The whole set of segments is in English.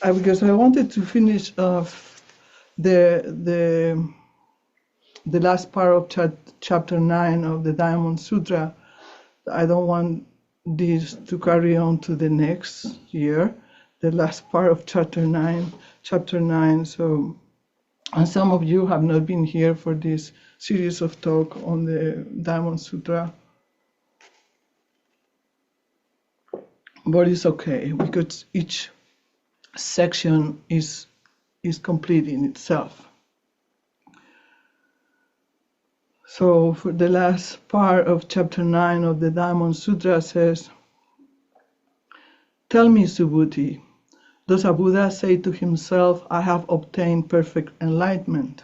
Because I wanted to finish off the last part of chapter 9 of the Diamond Sutra. I don't want this to carry on to the next year, the last part of chapter 9. So, and some of you have not been here for this series of talk on the Diamond Sutra, but it's okay because each section is complete in itself. So for the last part of chapter 9 of the Diamond Sutra says, "Tell me, Subhuti, does a Buddha say to himself, I have obtained perfect enlightenment?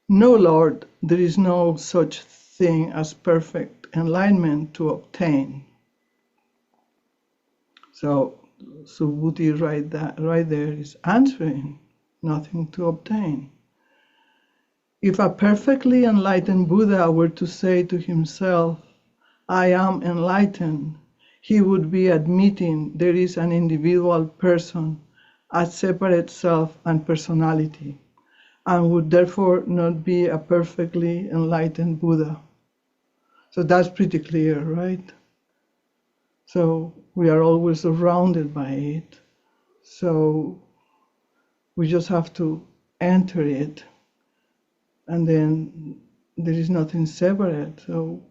No, Lord, there is no such thing as perfect enlightenment to obtain." So Subhuti right there is answering, nothing to obtain. If a perfectly enlightened Buddha were to say to himself, I am enlightened, he would be admitting there is an individual person, a separate self and personality, and would therefore not be a perfectly enlightened Buddha. So that's pretty clear, right? So we are always surrounded by it. So we just have to enter it, and then there is nothing separate. So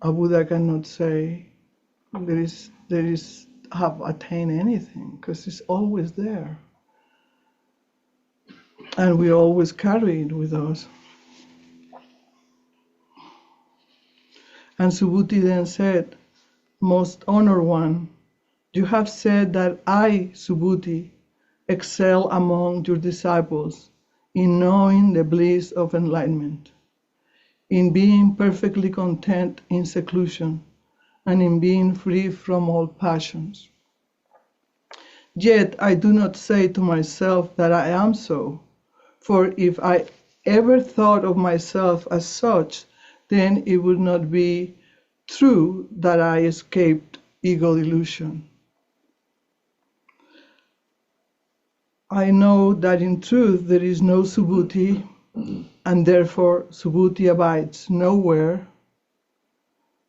a Buddha cannot say there is have attained anything, because it's always there, and we always carry it with us. And Subhuti then said, "Most honored one, you have said that I, Subhuti, excel among your disciples in knowing the bliss of enlightenment, in being perfectly content in seclusion, and in being free from all passions. Yet I do not say to myself that I am so, for if I ever thought of myself as such, then it would not be true that I escaped ego delusion. I know that in truth there is no Subhuti, and therefore Subhuti abides nowhere,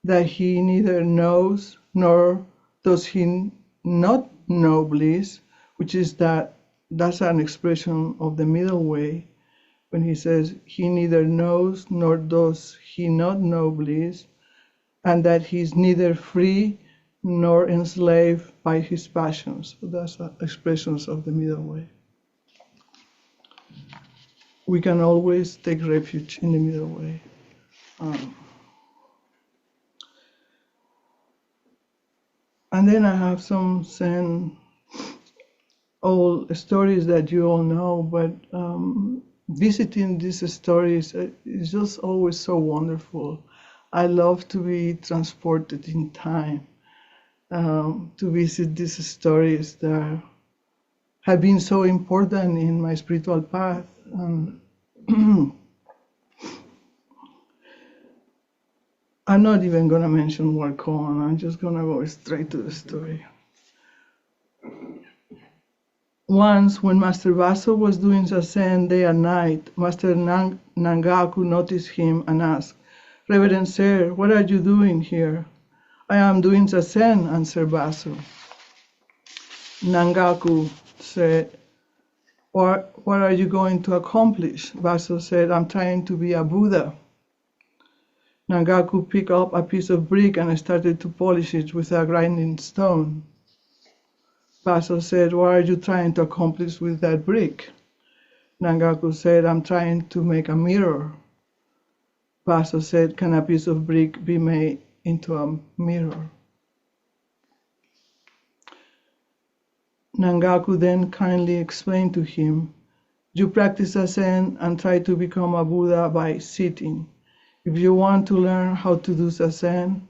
that he neither knows nor does he not know bliss, which is that's an expression of the middle way, when he says he neither knows nor does he not know bliss, and that he is neither free nor enslaved by his passions." So that's expressions of the middle way. We can always take refuge in the middle way. And then I have some Zen old stories that you all know, but visiting these stories is just always so wonderful. I love to be transported in time, to visit these stories that have been so important in my spiritual path. I'm not even going to mention Warkon. I'm just going to go straight to the story. Once, when Master Baso was doing zazen day and night, Master Nangaku noticed him and asked, "Reverend Sir, what are you doing here?" "I am doing zazen," answered Baso. Nangaku said, What are you going to accomplish?" Baso said, "I'm trying to be a Buddha." Nangaku picked up a piece of brick and started to polish it with a grinding stone. Baso said, "What are you trying to accomplish with that brick?" Nangaku said, "I'm trying to make a mirror." Baso said, "Can a piece of brick be made into a mirror?" Nangaku then kindly explained to him, "You practice zazen and try to become a Buddha by sitting. If you want to learn how to do zazen,"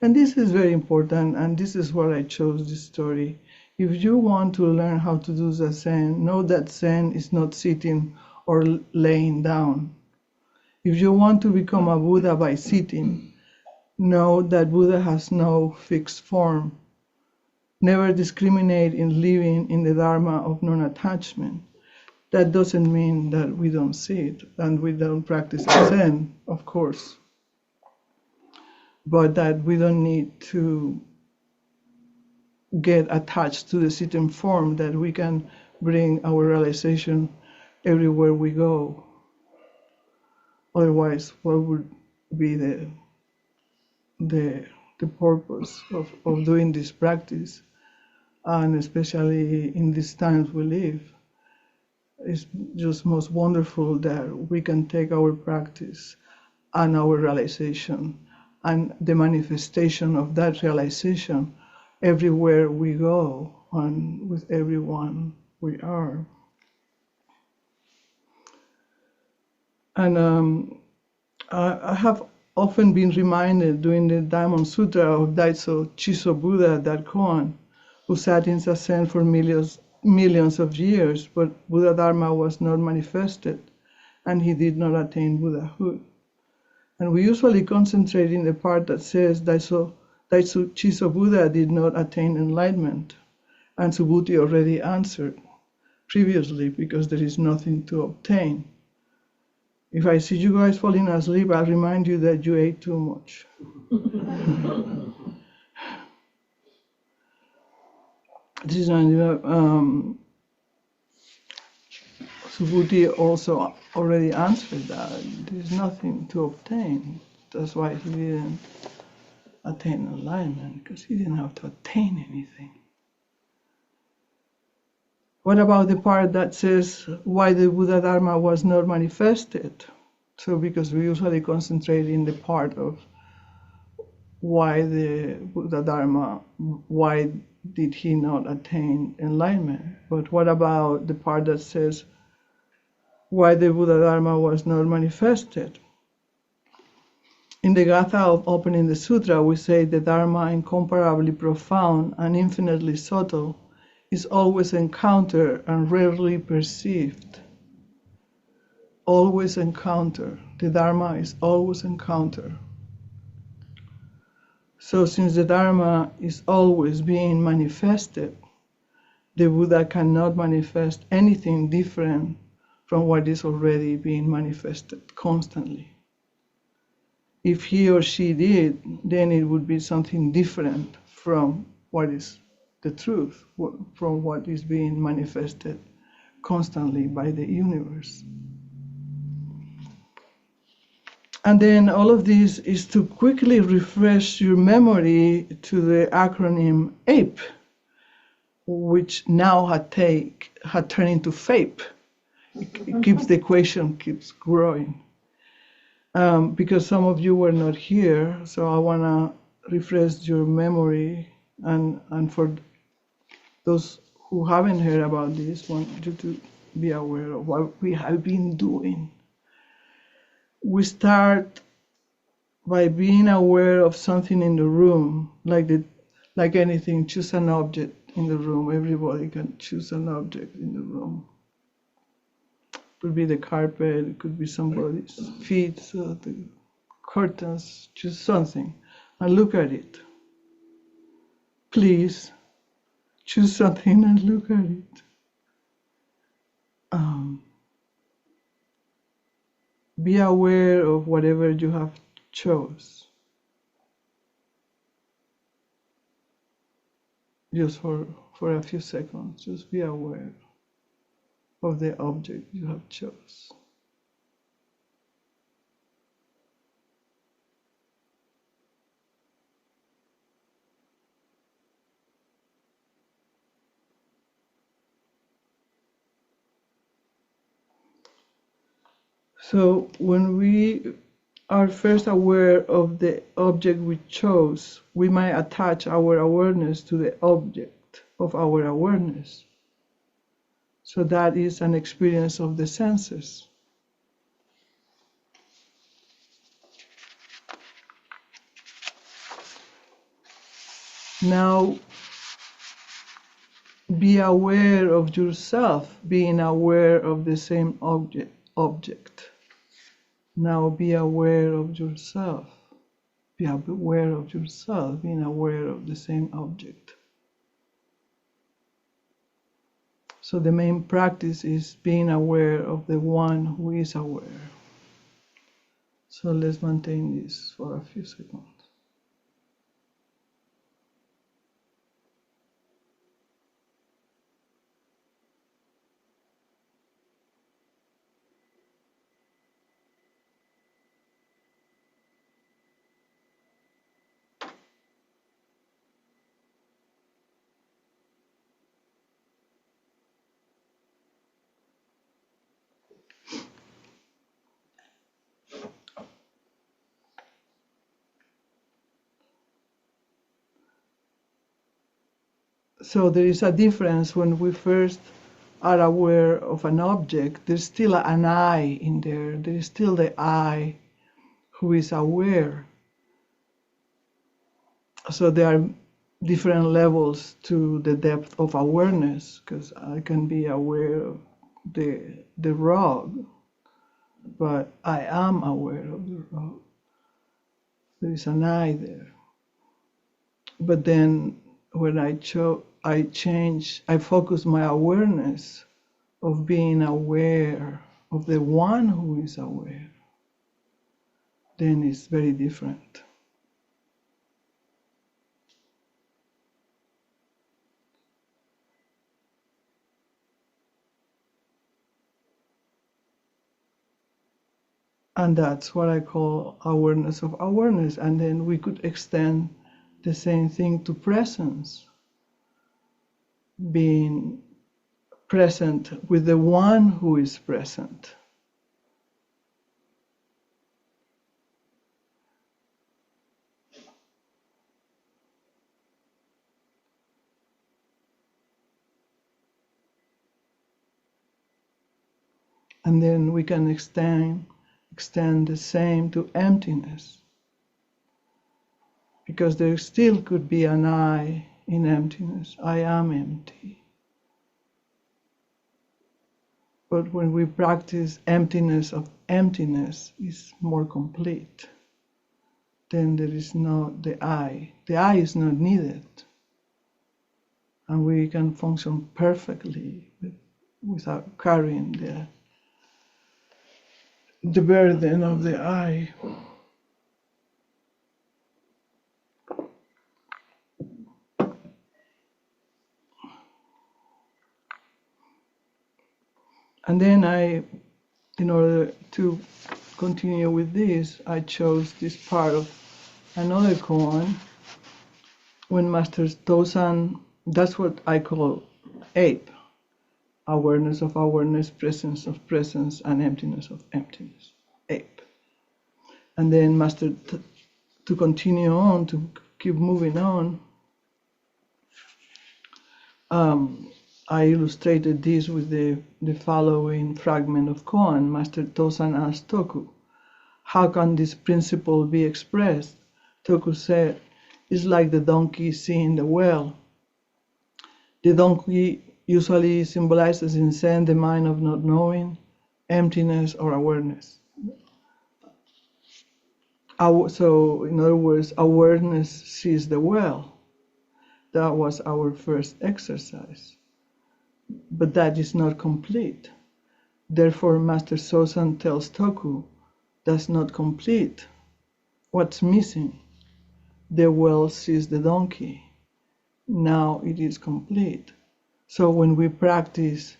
and this is very important, and this is why I chose this story. If you want to learn how to do zazen, know that Zen is not sitting or laying down. If you want to become a Buddha by sitting, know that Buddha has no fixed form. never discriminate in living in the Dharma of non-attachment. That doesn't mean that we don't see it and we don't practice Zen, of course, but that we don't need to get attached to the sitting form, that we can bring our realization everywhere we go. Otherwise, what would be the purpose of doing this practice? And especially in these times we live, it's just most wonderful that we can take our practice and our realization and the manifestation of that realization everywhere we go and with everyone we are. And I have often been reminded during the Diamond Sutra of Daiso Chiso Buddha, that koan, who sat in Zazen for millions of years, but Buddha Dharma was not manifested, and he did not attain Buddhahood. And we usually concentrate in the part that says Daiso Chiso Buddha did not attain enlightenment, and Subhuti already answered previously, because there is nothing to obtain. If I see you guys falling asleep, I'll remind you that you ate too much. This is Subhuti also already answered that. There's nothing to obtain. That's why he didn't attain enlightenment, because he didn't have to attain anything. What about the part that says why the Buddha Dharma was not manifested? So because we usually concentrate in the part of why the Buddha Dharma, why did he not attain enlightenment? But what about the part that says why the Buddha Dharma was not manifested? In the Gatha of opening the sutra, we say the Dharma, incomparably profound and infinitely subtle, is always encountered and rarely perceived. Always encountered. The Dharma is always encountered. So since the Dharma is always being manifested, the Buddha cannot manifest anything different from what is already being manifested constantly. If he or she did, then it would be something different from what is the truth, from what is being manifested constantly by the universe. And then all of this is to quickly refresh your memory to the acronym APE, which now had turned into FAPE. It keeps, the equation keeps growing. Because some of you were not here, so I want to refresh your memory, and for those who haven't heard about this, want you to be aware of what we have been doing. We start by being aware of something in the room, like anything. Choose an object in the room. Everybody can choose an object in the room. It could be the carpet, it could be somebody's feet, so the curtains. Choose something and look at it. Please choose something and look at it. Be aware of whatever you have chose. Just for a few seconds, just be aware of the object you have chose. So when we are first aware of the object we chose, we might attach our awareness to the object of our awareness. So that is an experience of the senses. Now, be aware of yourself, being aware of the same object. Now be aware of yourself. Be aware of yourself, being aware of the same object. So the main practice is being aware of the one who is aware. So let's maintain this for a few seconds. So there is a difference when we first are aware of an object. There's still an I in there. There is still the I who is aware. So there are different levels to the depth of awareness, because I can be aware of the rock, but I am aware of the rock. There is an I there. But then when I focus my awareness of being aware of the one who is aware, then it's very different. And that's what I call awareness of awareness. And then we could extend the same thing to presence, being present with the one who is present. And then we can extend the same to emptiness, because there still could be an I in emptiness. I am empty. But when we practice emptiness of emptiness, it's more complete. Then there is not the I. The I is not needed. And we can function perfectly without carrying the burden of the I. And then in order to continue with this, I chose this part of another koan when Master Tosan, that's what I call ape, awareness of awareness, presence of presence, and emptiness of emptiness, ape. And then Master, to continue on, to keep moving on, I illustrated this with the following fragment of koan. Master Tosan asked Toku, how can this principle be expressed? Toku said, it's like the donkey seeing the well. The donkey usually symbolizes in Zen the mind of not knowing, emptiness, or awareness. So, in other words, awareness sees the well. That was our first exercise. But that is not complete. Therefore, Master Sosan tells Toku, that's not complete. What's missing? The well sees the donkey. Now it is complete. So when we practice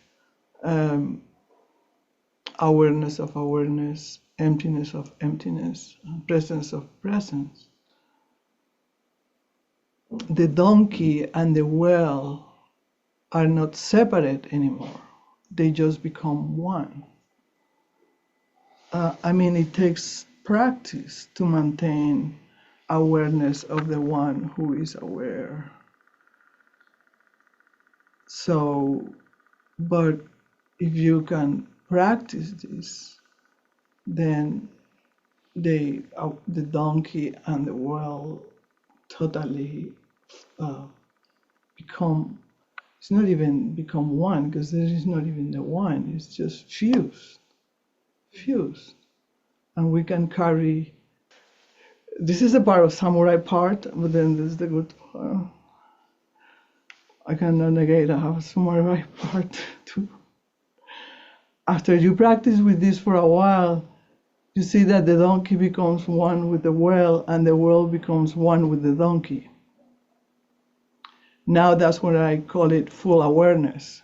awareness of awareness, emptiness of emptiness, and presence of presence, the donkey and the well are not separate anymore. They just become one. It takes practice to maintain awareness of the one who is aware. So, but if you can practice this, then the donkey and the well totally become, it's not even become one, because there is not even the one, it's just fused. And we can carry, this is a part of samurai part, but then there's the good part. I cannot negate, I have some more right part too. After you practice with this for a while, you see that the donkey becomes one with the well, and the well becomes one with the donkey. Now that's what I call it full awareness,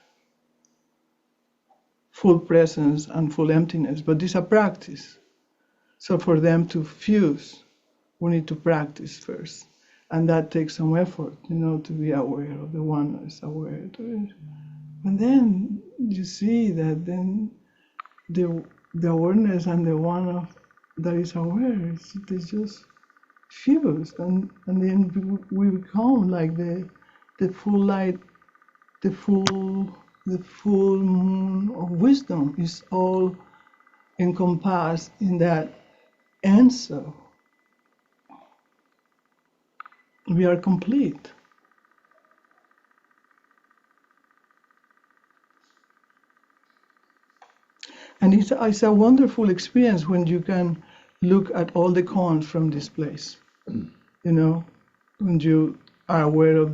full presence, and full emptiness. But this is a practice. So for them to fuse, we need to practice first. And that takes some effort, to be aware of the one that is aware to it. And then you see that then the awareness and the one that is aware, they just fuse. And then we become like the full light, the full moon of wisdom is all encompassed in that answer. We are complete. And it's a wonderful experience when you can look at all the cons from this place. When you are aware of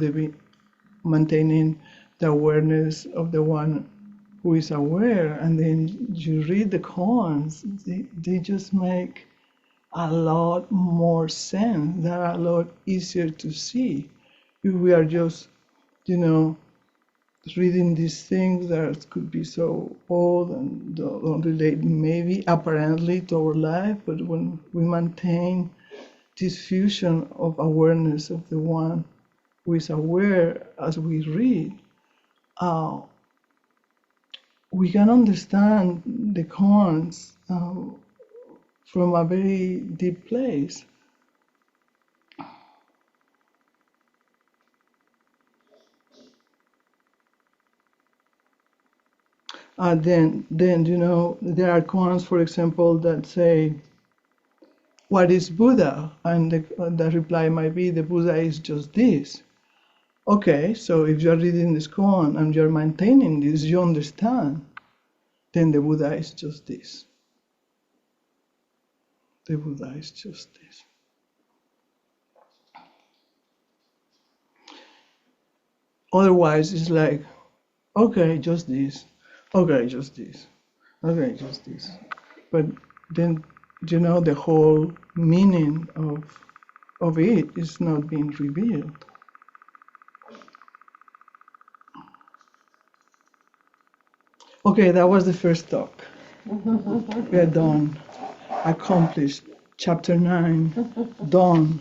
maintaining the awareness of the one who is aware, and then you read the cons, they just make a lot more sense. They're a lot easier to see. If we are just, reading these things that could be so old and don't relate maybe apparently to our life, but when we maintain this fusion of awareness of the one who is aware as we read, we can understand the cons from a very deep place. Then there are koans, for example, that say, what is Buddha? And the reply might be, the Buddha is just this. Okay, so if you're reading this koan and you're maintaining this, you understand, then the Buddha is just this. The Buddha is just this. Otherwise, it's like, okay, just this. Okay, just this. Okay, just this. But then, the whole meaning of it is not being revealed. Okay, that was the first talk. We are done. Accomplished. Chapter 9, done.